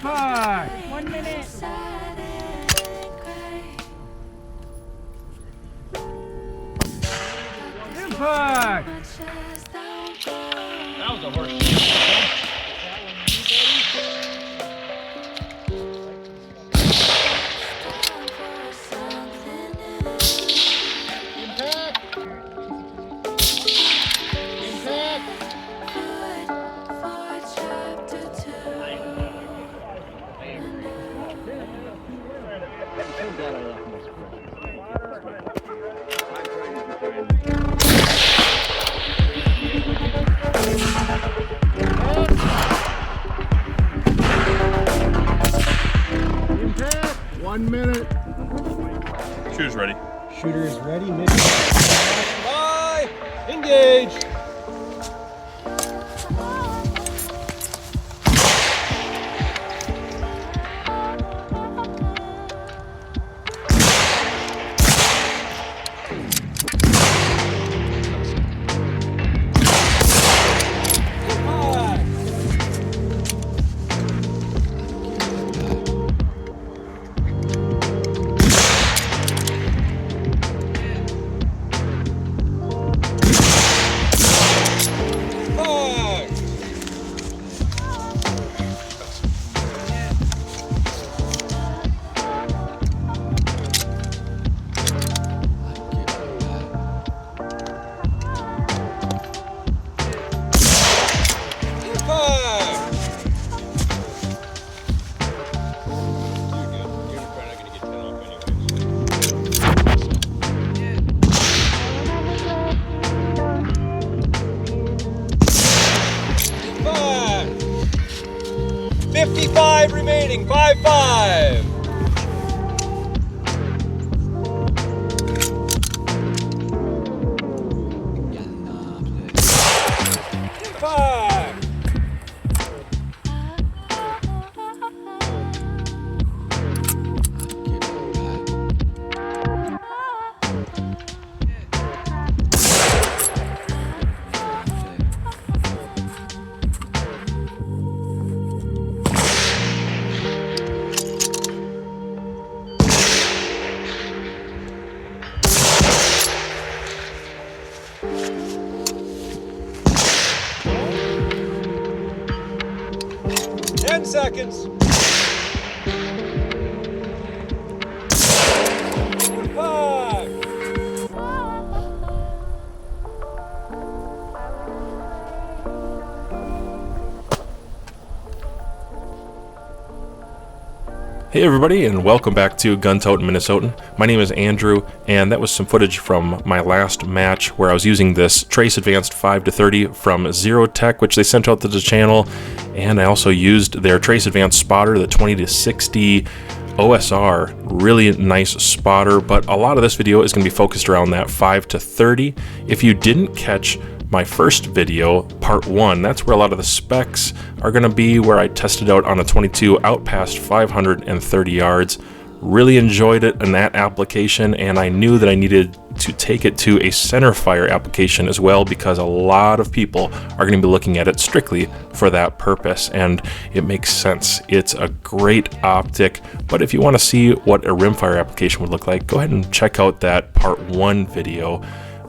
Impact! 1 minute! Impact! That was a horse. Impact! 1 minute! Shooter's ready. Shooter is ready. Bye! Engage! $55 remaining, 5-5. Seconds. Hey everybody, and welcome back to Gun Totin' Minnesotan. My name is Andrew, and that was some footage from my last match where I was using this Trace Advanced 5-30 from ZeroTech, which they sent out to the channel, and I also used their Trace Advanced spotter, the 20-60 OSR. Really nice spotter, but a lot of this video is going to be focused around that 5-30. If you didn't catch my first video, part 1, that's where a lot of the specs are going to be, where I tested out on a 22 out past 530 yards. Really enjoyed it in that application, and I knew that I needed to take it to a center fire application as well, because a lot of people are going to be looking at it strictly for that purpose, and it makes sense. It's a great optic, but if you want to see what a rimfire application would look like, go ahead and check out that part 1 video.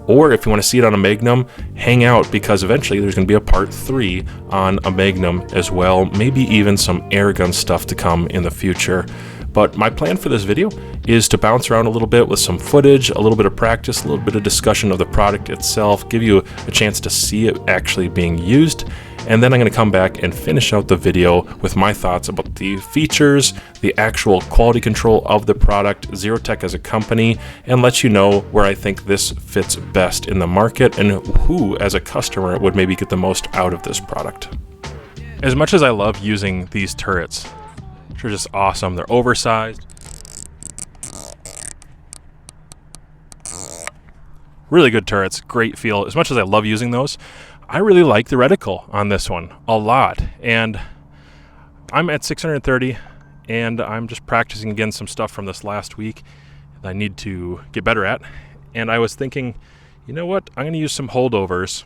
Or if you want to see it on a Magnum, hang out, because eventually there's going to be a part 3 on a Magnum as well. Maybe even some airgun stuff to come in the future. But my plan for this video is to bounce around a little bit with some footage, a little bit of practice, a little bit of discussion of the product itself, give you a chance to see it actually being used. And then I'm going to come back and finish out the video with my thoughts about the features, the actual quality control of the product, ZeroTech as a company, and let you know where I think this fits best in the market and who as a customer would maybe get the most out of this product. As much as I love using these turrets, they're just awesome. They're oversized. Really good turrets, great feel. As much as I love using those, I really like the reticle on this one a lot, and I'm at 630, and I'm just practicing again some stuff from this last week that I need to get better at. And I was thinking, you know what, I'm going to use some holdovers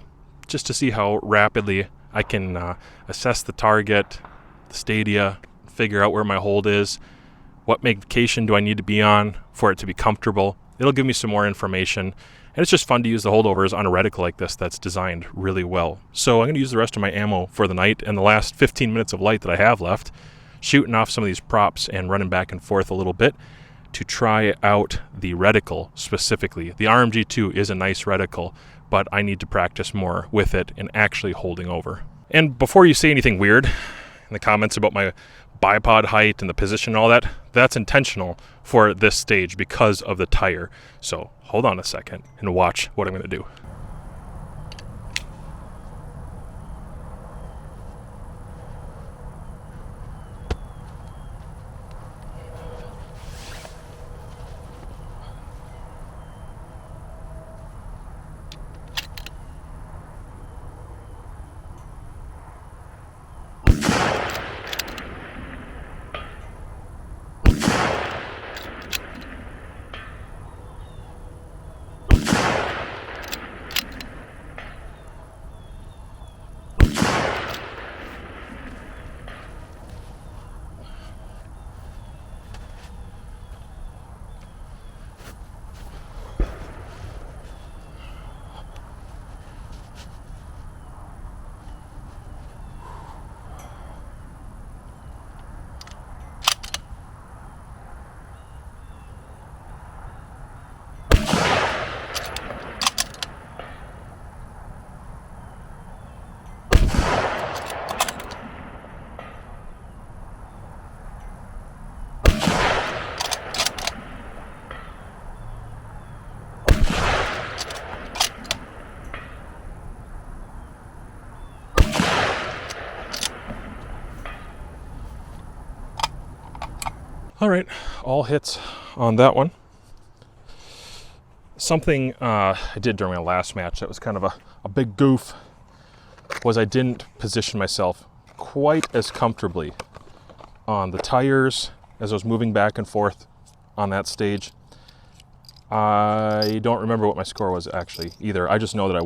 just to see how rapidly I can assess the target, the stadia, figure out where my hold is, what magnification do I need to be on for it to be comfortable. It'll give me some more information, and it's just fun to use the holdovers on a reticle like this that's designed really well. So I'm going to use the rest of my ammo for the night and the last 15 minutes of light that I have left, shooting off some of these props and running back and forth a little bit to try out the reticle specifically. The RMG2 is a nice reticle, but I need to practice more with it and actually holding over. And before you say anything weird in the comments about my bipod height and the position and all that, that's intentional for this stage because of the tire. So hold on a second and watch what I'm going to do. All right, all hits on that one. Something I did during my last match that was kind of a big goof was I didn't position myself quite as comfortably on the tires as I was moving back and forth on that stage. I don't remember what my score was actually either. I just know that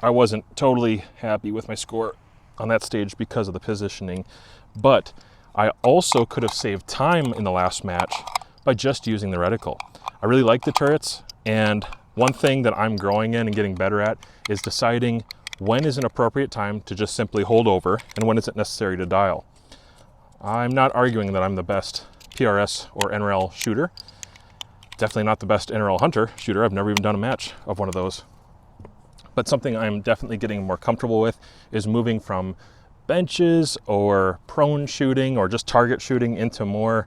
I wasn't totally happy with my score on that stage because of the positioning, but I also could have saved time in the last match by just using the reticle. I really like the turrets, and one thing that I'm growing in and getting better at is deciding when is an appropriate time to just simply hold over and when is it necessary to dial. I'm not arguing that I'm the best PRS or NRL shooter. Definitely not the best NRL hunter shooter. I've never even done a match of one of those. But something I'm definitely getting more comfortable with is moving from benches or prone shooting or just target shooting into more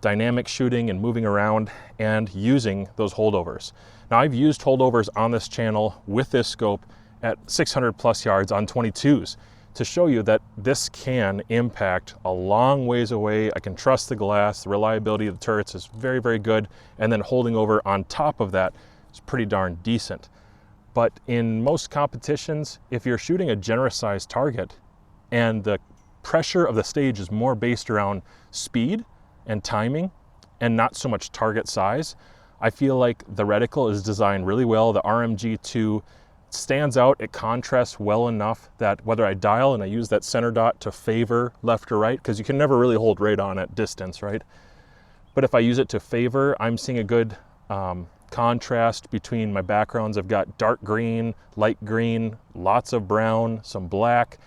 dynamic shooting and moving around and using those holdovers. Now, I've used holdovers on this channel with this scope at 600 plus yards on 22s to show you that this can impact a long ways away. I can trust the glass. The reliability of the turrets is very, very good. And then holding over on top of that is pretty darn decent. But in most competitions, if you're shooting a generous sized target and the pressure of the stage is more based around speed and timing and not so much target size, I feel like the reticle is designed really well. The RMG2 stands out. It contrasts well enough that whether I dial and I use that center dot to favor left or right, because you can never really hold right on at distance, right? But if I use it to favor, I'm seeing a good contrast between my backgrounds. I've got dark green, light green, lots of brown, some black,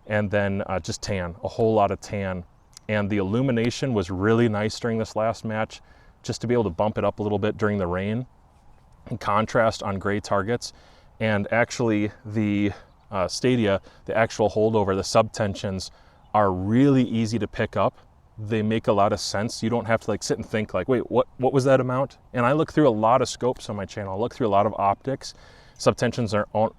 and then just tan, a whole lot of tan. And the illumination was really nice during this last match, just to be able to bump it up a little bit during the rain and contrast on gray targets. And actually the stadia, the actual holdover, the subtensions are really easy to pick up. They make a lot of sense. You don't have to like sit and think like, wait, what was that amount? And I look through a lot of scopes on my channel. I look through a lot of optics. Subtensions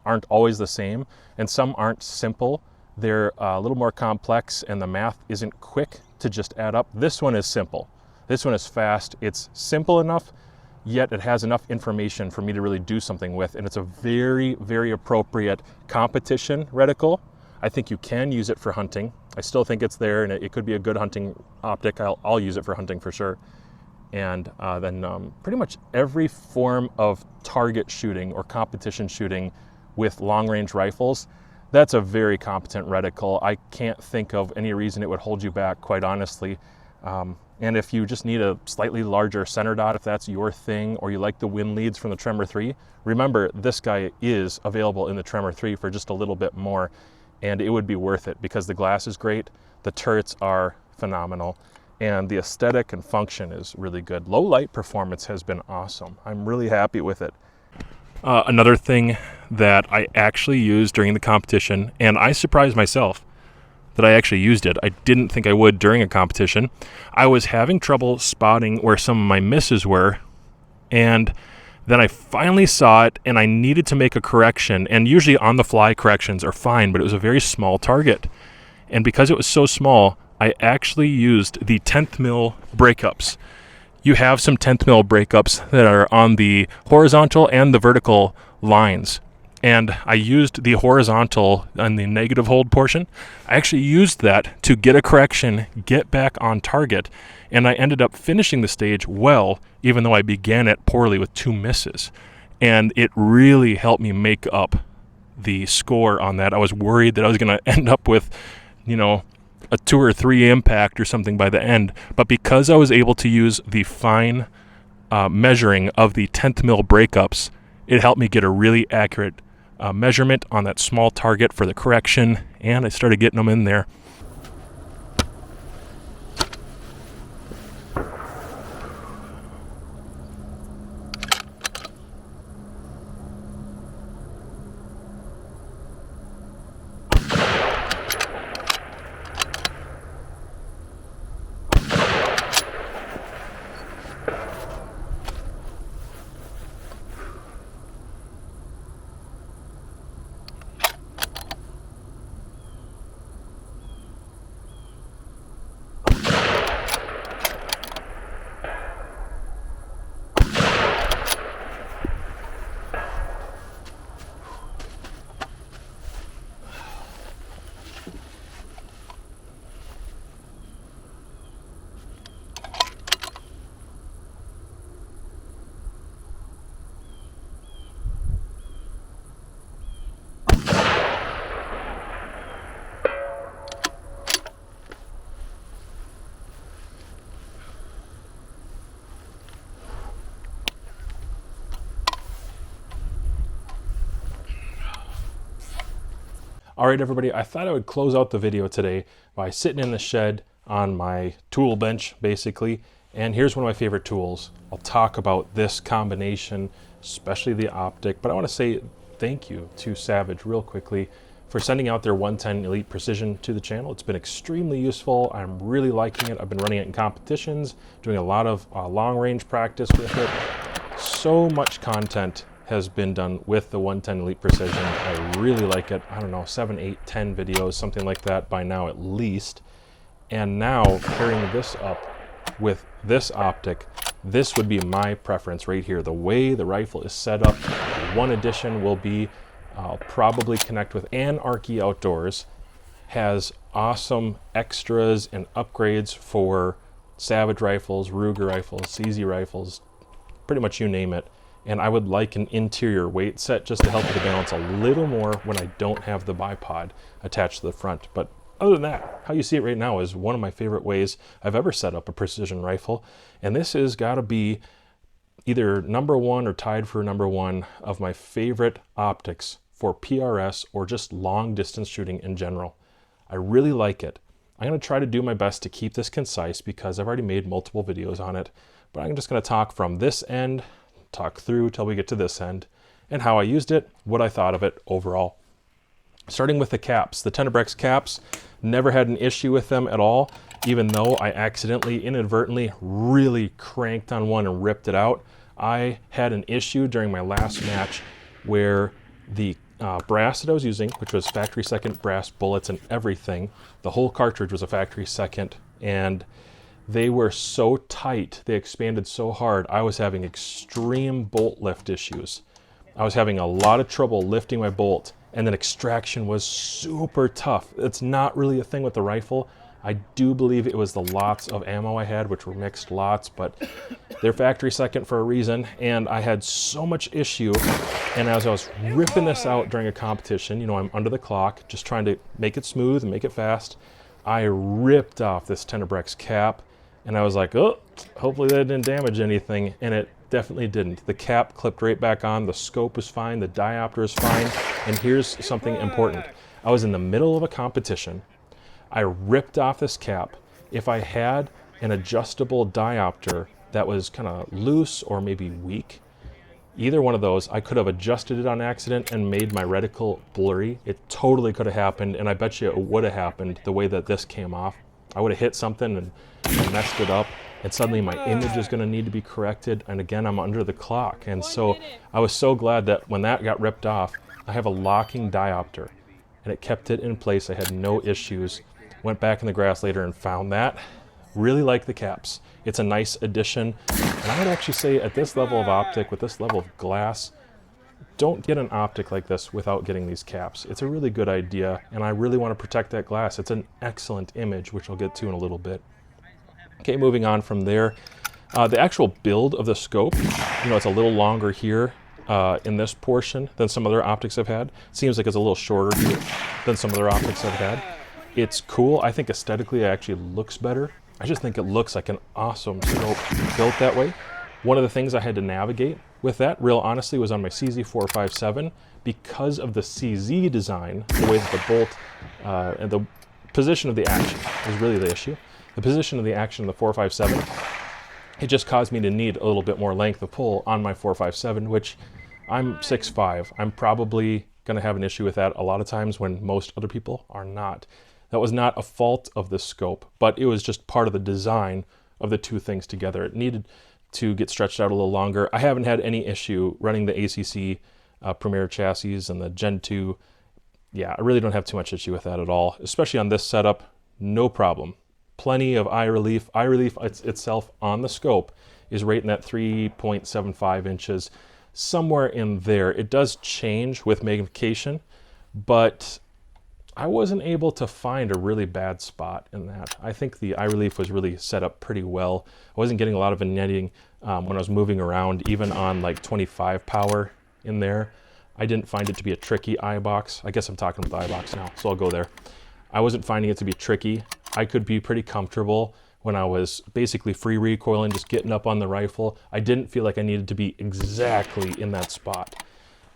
aren't always the same, and some aren't simple. They're a little more complex, and the math isn't quick to just add up. This one is simple. This one is fast. It's simple enough, yet it has enough information for me to really do something with, and it's a very, very appropriate competition reticle. I think you can use it for hunting. I still think it's there, and it could be a good hunting optic. I'll use it for hunting for sure. And then pretty much every form of target shooting or competition shooting with long-range rifles, That's a very competent reticle. I can't think of any reason it would hold you back, quite honestly. And if you just need a slightly larger center dot, if that's your thing, or you like the wind leads from the Tremor 3, remember this guy is available in the Tremor 3 for just a little bit more, and it would be worth it because the glass is great, the turrets are phenomenal, and the aesthetic and function is really good. Low light performance has been awesome. I'm really happy with it. Another thing that I actually used during the competition, and I surprised myself that I actually used it. I didn't think I would during a competition. I was having trouble spotting where some of my misses were, and then I finally saw it, and I needed to make a correction, and usually on-the-fly corrections are fine, but it was a very small target. And because it was so small, I actually used the 10th mil breakups. You have some 10th mil breakups that are on the horizontal and the vertical lines. And I used the horizontal on the negative hold portion. I actually used that to get a correction, get back on target, and I ended up finishing the stage well, even though I began it poorly with 2 misses. And it really helped me make up the score on that. I was worried that I was going to end up with, a 2 or 3 impact or something by the end. But because I was able to use the fine measuring of the 10th mil breakups, it helped me get a really accurate measurement on that small target for the correction, and I started getting them in there. All right, everybody, I thought I would close out the video today by sitting in the shed on my tool bench, basically. And here's one of my favorite tools. I'll talk about this combination, especially the Optic, but I want to say thank you to Savage real quickly for sending out their 110 Elite Precision to the channel. It's been extremely useful. I'm really liking it. I've been running it in competitions, doing a lot of long-range practice with it. So much content has been done with the 110 Elite Precision. I really like it. I don't know, 7, 8, 10 videos, something like that by now at least. And now pairing this up with this Optic, this would be my preference right here. The way the rifle is set up, one addition will be I'll probably connect with Anarchy Outdoors. Has awesome extras and upgrades for Savage rifles, Ruger rifles, CZ rifles, pretty much you name it. And I would like an interior weight set just to help with the balance a little more when I don't have the bipod attached to the front. But other than that, how you see it right now is one of my favorite ways I've ever set up a precision rifle. And this has got to be either #1 or tied for #1 of my favorite optics for PRS or just long distance shooting in general. I really like it. I'm going to try to do my best to keep this concise because I've already made multiple videos on it. But I'm just going to talk from this end, talk through till we get to this end, and how I used it, what I thought of it overall. Starting with the caps. The Tenebrex caps, never had an issue with them at all, even though I accidentally, inadvertently, really cranked on one and ripped it out. I had an issue during my last match where the brass that I was using, which was factory second brass bullets and everything, the whole cartridge was a factory second, and they were so tight, they expanded so hard, I was having extreme bolt lift issues. I was having a lot of trouble lifting my bolt, and then extraction was super tough. It's not really a thing with the rifle. I do believe it was the lots of ammo I had, which were mixed lots, but they're factory second for a reason, and I had so much issue, and as I was ripping this out during a competition, you know, I'm under the clock, just trying to make it smooth and make it fast, I ripped off this Tenebrex cap, and I was like, oh, hopefully that didn't damage anything, and it definitely didn't. The cap clipped right back on, the scope is fine, the diopter is fine, and here's something important. I was in the middle of a competition. I ripped off this cap. If I had an adjustable diopter that was kind of loose or maybe weak, either one of those, I could have adjusted it on accident and made my reticle blurry. It totally could have happened, and I bet you it would have happened the way that this came off. I would have hit something and messed it up, and suddenly my image is going to need to be corrected, and again, I'm under the clock. And so I was so glad that when that got ripped off, I have a locking diopter, and it kept it in place. I had no issues. Went back in the grass later and found that. Really like the caps. It's a nice addition, and I would actually say at this level of optic, with this level of glass, don't get an optic like this without getting these caps. It's a really good idea, and I really want to protect that glass. It's an excellent image, which I'll get to in a little bit. Okay, moving on from there. The actual build of the scope, you know, it's a little longer here in this portion than some other optics I've had. Seems like it's a little shorter here than some other optics I've had. It's cool. I think aesthetically it actually looks better. I just think it looks like an awesome scope built that way. One of the things I had to navigate with that, real honestly, was on my CZ457 because of the CZ design, the way that the bolt and the position of the action is really the issue. The position of the action of the 457, it just caused me to need a little bit more length of pull on my 457, which I'm 6'5". I'm probably going to have an issue with that a lot of times when most other people are not. That was not a fault of the scope, but it was just part of the design of the two things together. It needed to get stretched out a little longer. I haven't had any issue running the ACC Premier chassis and the Gen 2. Yeah, I really don't have too much issue with that at all, especially on this setup. No problem. Plenty of eye relief. Eye relief itself on the scope is right in that 3.75 inches, somewhere in there. It does change with magnification, but I wasn't able to find a really bad spot in that. I think the eye relief was really set up pretty well. I wasn't getting a lot of vignetting when I was moving around, even on like 25 power in there. I didn't find it to be a tricky eyebox. I guess I'm talking about the eyebox now, so I'll go there. I wasn't finding it to be tricky. I could be pretty comfortable when I was basically free recoiling, just getting up on the rifle. I didn't feel like I needed to be exactly in that spot.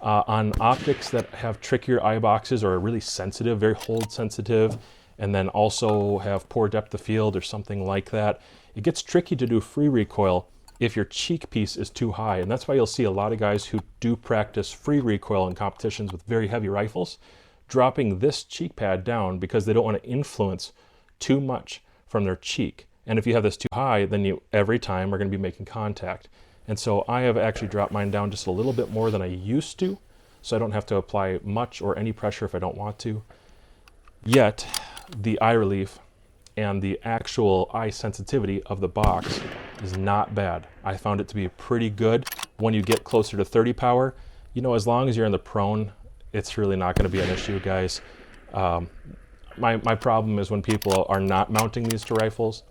On optics that have trickier eye boxes or are really sensitive, very hold sensitive, and then also have poor depth of field or something like that, it gets tricky to do free recoil if your cheek piece is too high. And that's why you'll see a lot of guys who do practice free recoil in competitions with very heavy rifles dropping this cheek pad down because they don't want to influence too much from their cheek. And if you have this too high, then you every time are going to be making contact. And so I have actually dropped mine down just a little bit more than I used to, so I don't have to apply much or any pressure if I don't want to. Yet, the eye relief and the actual eye sensitivity of the box is not bad. I found it to be pretty good. When you get closer to 30 power, you know, as long as you're in the prone, it's really not going to be an issue, guys. My problem is when people are not mounting these to rifles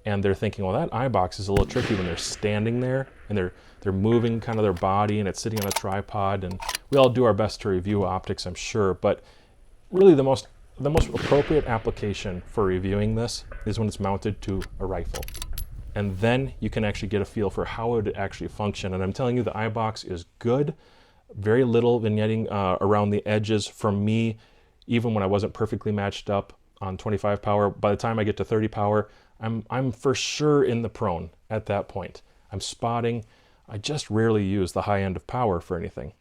and they're thinking, well, that eye box is a little tricky when they're standing there and they're moving kind of their body and it's sitting on a tripod. And we all do our best to review optics, I'm sure, but really the most appropriate application for reviewing this is when it's mounted to a rifle. And then you can actually get a feel for how it would actually function. And I'm telling you, the eye box is good. Very little vignetting around the edges from me, even when I wasn't perfectly matched up on 25 power. By the time I get to 30 power, I'm for sure in the prone at that point. I'm spotting. I just rarely use the high end of power for anything.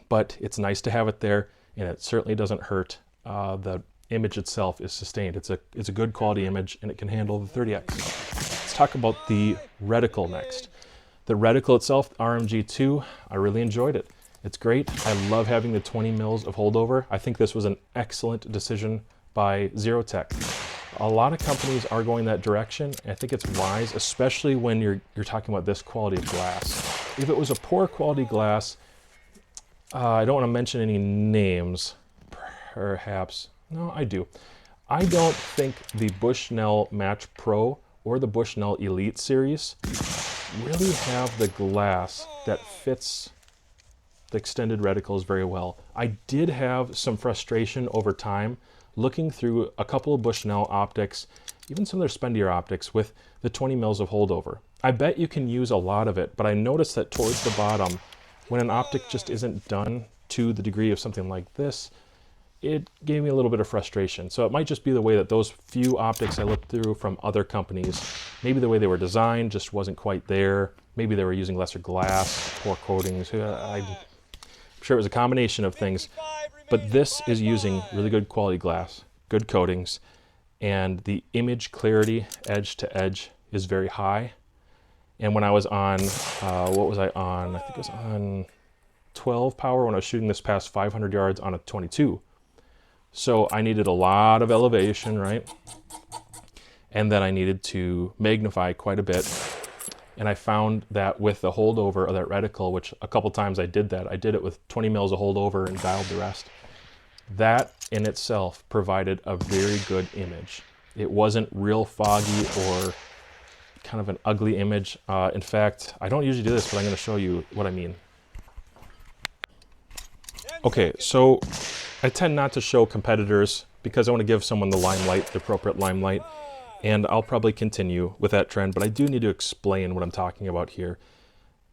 But it's nice to have it there, and it certainly doesn't hurt. The image itself is sustained. It's a good quality image, and it can handle the 30x. Let's talk about the reticle next. The reticle itself, RMG2, I really enjoyed it. It's great. I love having the 20 mils of holdover. I think this was an excellent decision by ZeroTech. A lot of companies are going that direction, and I think it's wise, especially when you're talking about this quality of glass. If it was a poor quality glass, I don't want to mention any names, perhaps. No, I do. I don't think the Bushnell Match Pro or the Bushnell Elite series really have the glass that fits the extended reticles very well. I did have some frustration over time looking through a couple of Bushnell optics, even some of their spendier optics with the 20 mils of holdover. I bet you can use a lot of it, but I noticed that towards the bottom, when an optic just isn't done to the degree of something like this, it gave me a little bit of frustration. So it might just be the way that those few optics I looked through from other companies, maybe the way they were designed just wasn't quite there. Maybe they were using lesser glass, poor coatings. I'm sure it was a combination of things. But this is using really good quality glass, good coatings, and the image clarity edge to edge is very high. And when I was on, what was I on? I think it was on 12 power when I was shooting this past 500 yards on a 22. So I needed a lot of elevation, right? And then I needed to magnify quite a bit. And I found that with the holdover of that reticle, which a couple times I did that, I did it with 20 mils of holdover and dialed the rest. That in itself provided a very good image. It wasn't real foggy or kind of an ugly image. In fact, I don't usually do this, but I'm going to show you what I mean. Okay, so I tend not to show competitors because I want to give someone the limelight, the appropriate limelight, and I'll probably continue with that trend, but I do need to explain what I'm talking about here.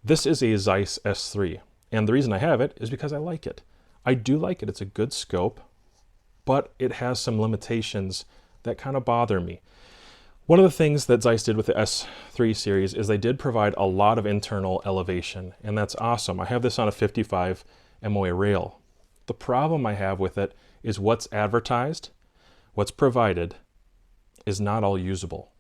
This is a Zeiss S3, and the reason I have it is because I like it. I do like it. It's a good scope, but it has some limitations that kind of bother me. One of the things that Zeiss did with the S3 series is they did provide a lot of internal elevation, and that's awesome. I have this on a 55 MOA rail. The problem I have with it is what's advertised, what's provided, is not all usable.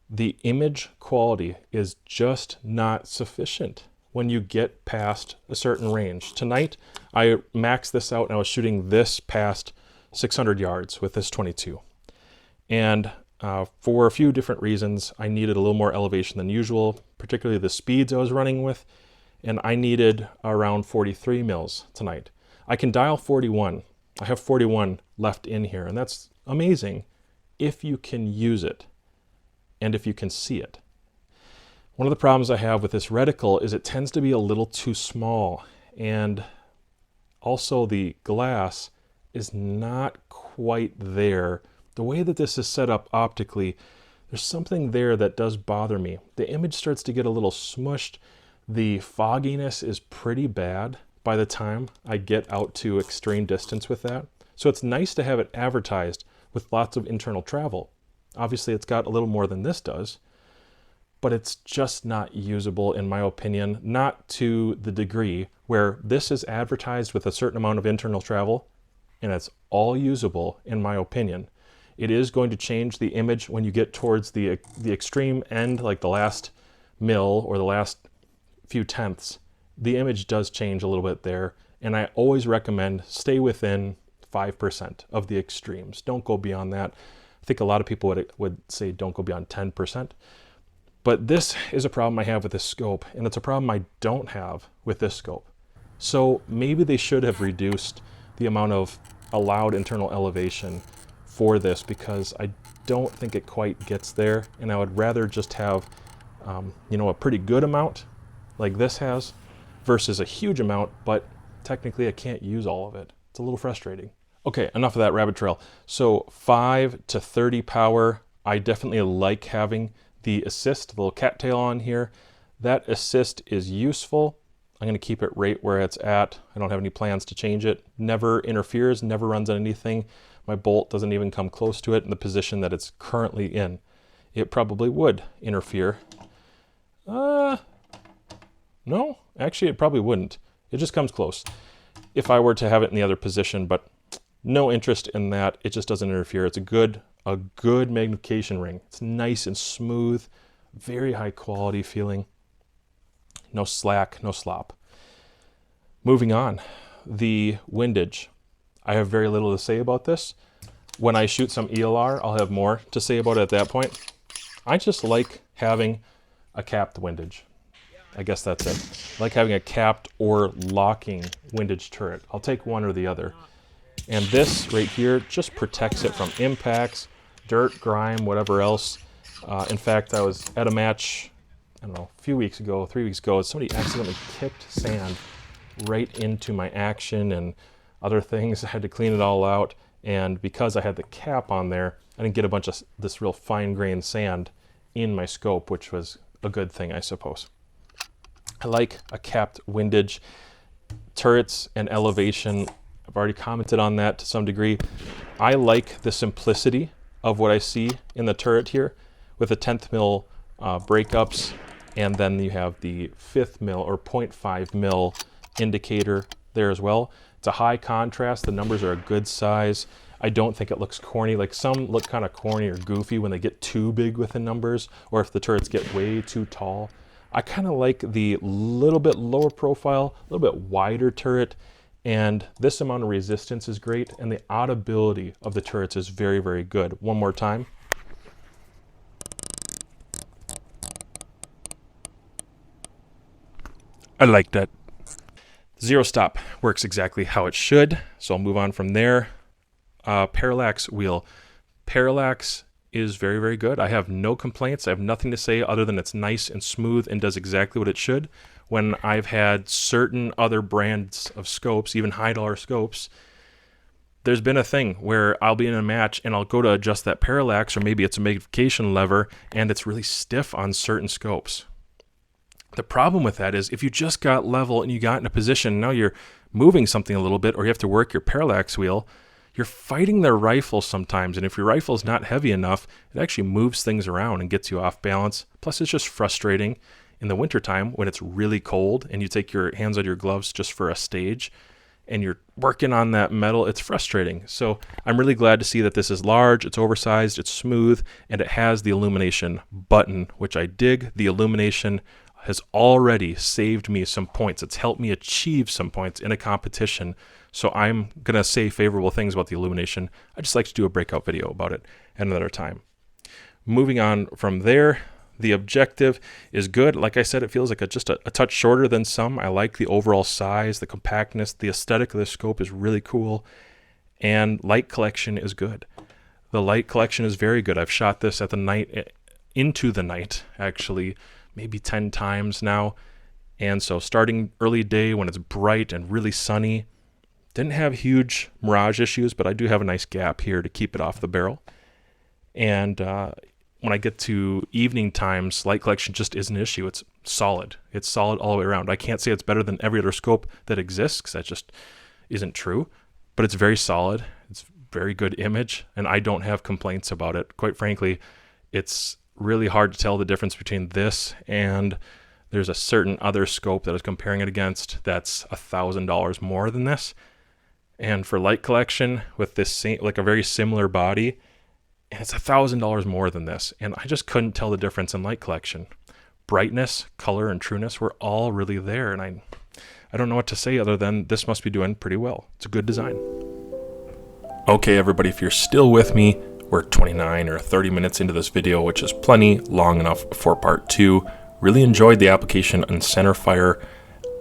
The image quality is just not sufficient when you get past a certain range. Tonight, I maxed this out and I was shooting this past 600 yards with this 22. And for a few different reasons, I needed a little more elevation than usual, particularly the speeds I was running with, and I needed around 43 mils tonight. I can dial 41. I have 41 left in here, and that's amazing if you can use it and if you can see it. One of the problems I have with this reticle is it tends to be a little too small, and also the glass is not quite there. The way that this is set up optically, there's something there that does bother me. The image starts to get a little smushed. The fogginess is pretty bad by the time I get out to extreme distance with that. So it's nice to have it advertised with lots of internal travel. Obviously it's got a little more than this does, but it's just not usable in my opinion, not to the degree where this is advertised with a certain amount of internal travel and it's all usable in my opinion. It is going to change the image when you get towards the extreme end, like the last mil or the last few tenths. The image does change a little bit there, and I always recommend stay within 5% of the extremes. Don't go beyond that. I think a lot of people would say don't go beyond 10%. But this is a problem I have with this scope, and it's a problem I don't have with this scope. So maybe they should have reduced the amount of allowed internal elevation for this, because I don't think it quite gets there, and I would rather just have a pretty good amount like this has versus a huge amount, but technically I can't use all of it. It's a little frustrating. Okay, enough of that rabbit trail. So 5 to 30 power, I definitely like having the assist, the little cattail on here. That assist is useful. I'm going to keep it right where it's at. I don't have any plans to change it. Never interferes, never runs on anything. My bolt doesn't even come close to it in the position that it's currently in. It probably would interfere. No, actually it probably wouldn't. It just comes close if I were to have it in the other position, but no interest in that. It just doesn't interfere. It's a good magnification ring. It's nice and smooth, very high quality feeling. No slack, no slop. Moving on, the windage. I have very little to say about this. When I shoot some ELR, I'll have more to say about it at that point. I just like having a capped windage. I guess that's it. I like having a capped or locking windage turret. I'll take one or the other. And this right here just protects it from impacts, dirt, grime, whatever else. In fact, I was at a match, I don't know, a few weeks ago, 3 weeks ago, somebody accidentally kicked sand right into my action and other things. I had to clean it all out. And because I had the cap on there, I didn't get a bunch of this real fine-grained sand in my scope, which was a good thing, I suppose. I like a capped windage. Turrets and elevation, I've already commented on that to some degree. I like the simplicity of what I see in the turret here with the 10th mil breakups, and then you have the 5th mil or 0.5 mil indicator there as well. It's a high contrast. The numbers are a good size. I don't think it looks corny. Like some look kind of corny or goofy when they get too big with the numbers, or if the turrets get way too tall. I kind of like the little bit lower profile, a little bit wider turret, and this amount of resistance is great, and the audibility of the turrets is very, very good. One more time. I like that. Zero stop works exactly how it should, so I'll move on from there. Parallax wheel. Parallax is very, very good. I have no complaints. I have nothing to say other than it's nice and smooth and does exactly what it should. When I've had certain other brands of scopes, even high-dollar scopes, there's been a thing where I'll be in a match and I'll go to adjust that parallax, or maybe it's a magnification lever, and it's really stiff on certain scopes. The problem with that is if you just got level and you got in a position, now you're moving something a little bit, or you have to work your parallax wheel, you're fighting their rifle sometimes, and if your rifle's not heavy enough, it actually moves things around and gets you off balance. Plus, it's just frustrating in the wintertime when it's really cold and you take your hands out of your gloves just for a stage and you're working on that metal. It's frustrating. So I'm really glad to see that this is large, it's oversized, it's smooth, and it has the illumination button, which I dig. The illumination has already saved me some points. It's helped me achieve some points in a competition. So I'm going to say favorable things about the illumination. I just like to do a breakout video about it at another time. Moving on from there, the objective is good. Like I said, it feels like just a touch shorter than some. I like the overall size, the compactness, the aesthetic of the scope is really cool, and light collection is good. The light collection is very good. I've shot this at the night, into the night, actually, maybe 10 times now. And so starting early day when it's bright and really sunny, didn't have huge mirage issues, but I do have a nice gap here to keep it off the barrel. And when I get to evening times, light collection just is an issue. It's solid. It's solid all the way around. I can't say it's better than every other scope that exists, because that just isn't true, but it's very solid. It's very good image, and I don't have complaints about it. Quite frankly, it's really hard to tell the difference between this and there's a certain other scope that I was comparing it against that's $1,000 more than this. And for light collection with this same, like a very similar body, and it's $1,000 more than this. And I just couldn't tell the difference in light collection. Brightness, color, and trueness were all really there. And I don't know what to say other than this must be doing pretty well. It's a good design. Okay, everybody, if you're still with me, we're 29 or 30 minutes into this video, which is plenty long enough for part 2. Really enjoyed the application on centerfire,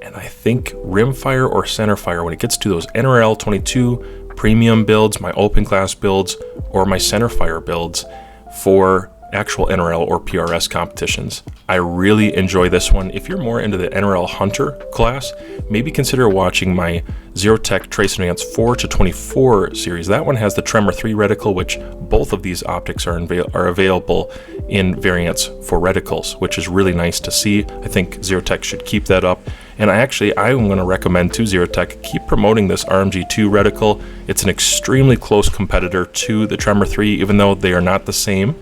and I think rimfire or centerfire when it gets to those NRL 22 premium builds, my open class builds, or my centerfire builds for actual NRL or PRS competitions. I really enjoy this one. If you're more into the NRL Hunter class, maybe consider watching my ZeroTech Trace Advance 4 to 24 series. That one has the Tremor 3 reticle, which both of these optics are available in variants for reticles, which is really nice to see. I think ZeroTech should keep that up. And I'm going to recommend to ZeroTech, keep promoting this RMG2 reticle. It's an extremely close competitor to the Tremor 3, even though they are not the same.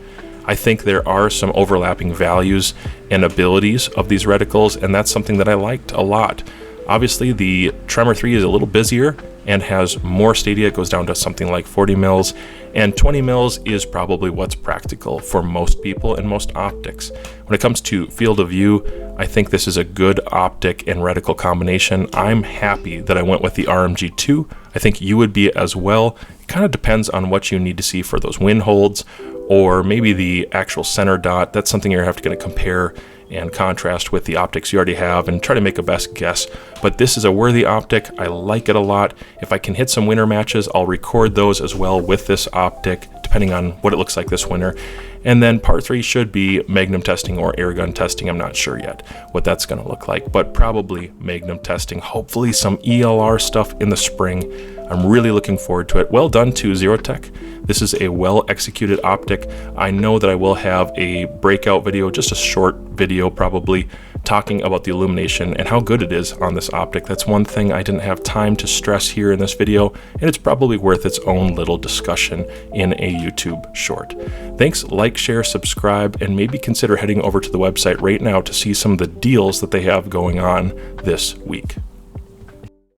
I think there are some overlapping values and abilities of these reticles, and that's something that I liked a lot. Obviously, the Tremor 3 is a little busier and has more stadia. It goes down to something like 40 mils, and 20 mils is probably what's practical for most people and most optics. When it comes to field of view, I think this is a good optic and reticle combination. I'm happy that I went with the RMG2. I think you would be as well. It kind of depends on what you need to see for those wind holds, or maybe the actual center dot. That's something you're going to compare and contrast with the optics you already have and try to make a best guess. But this is a worthy optic. I like it a lot. If I can hit some winter matches, I'll record those as well with this optic, depending on what it looks like this winter. And then part 3 should be magnum testing or airgun testing. I'm not sure yet what that's going to look like, but probably magnum testing. Hopefully some ELR stuff in the spring. I'm really looking forward to it. Well done to ZeroTech. This is a well executed optic. I know that I will have a breakout video, just a short video probably, talking about the illumination and how good it is on this optic. That's one thing I didn't have time to stress here in this video, and it's probably worth its own little discussion in a YouTube short. Thanks, like, share, subscribe, and maybe consider heading over to the website right now to see some of the deals that they have going on this week.